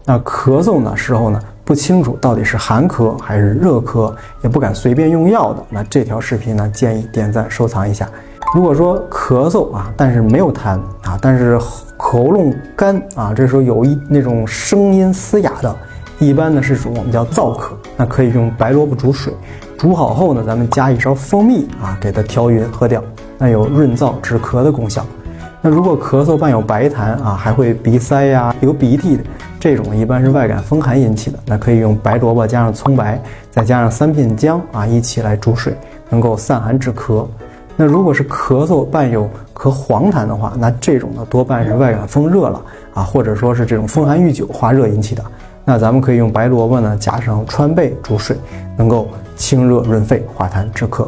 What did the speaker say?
那咳嗽呢时候呢，不清楚到底是寒咳还是热咳，也不敢随便用药的，那这条视频呢，建议点赞收藏一下。如果说咳嗽啊，但是没有痰啊，但是喉咙干啊，这时候有那种声音嘶哑的，一般呢是属我们叫燥咳，那可以用白萝卜煮水，煮好后呢，咱们加一勺蜂蜜啊，给它调匀喝掉，那有润燥止咳的功效。那如果咳嗽伴有白痰啊，还会鼻塞呀、流鼻涕的，这种一般是外感风寒引起的，那可以用白萝卜加上葱白，再加上3片姜啊，一起来煮水，能够散寒止咳。那如果是咳嗽伴有咳黄痰的话，那这种呢多半是外感风热了啊，或者说是这种风寒遇久化热引起的。那咱们可以用白萝卜呢加上川贝煮水，能够清热润肺、化痰止咳。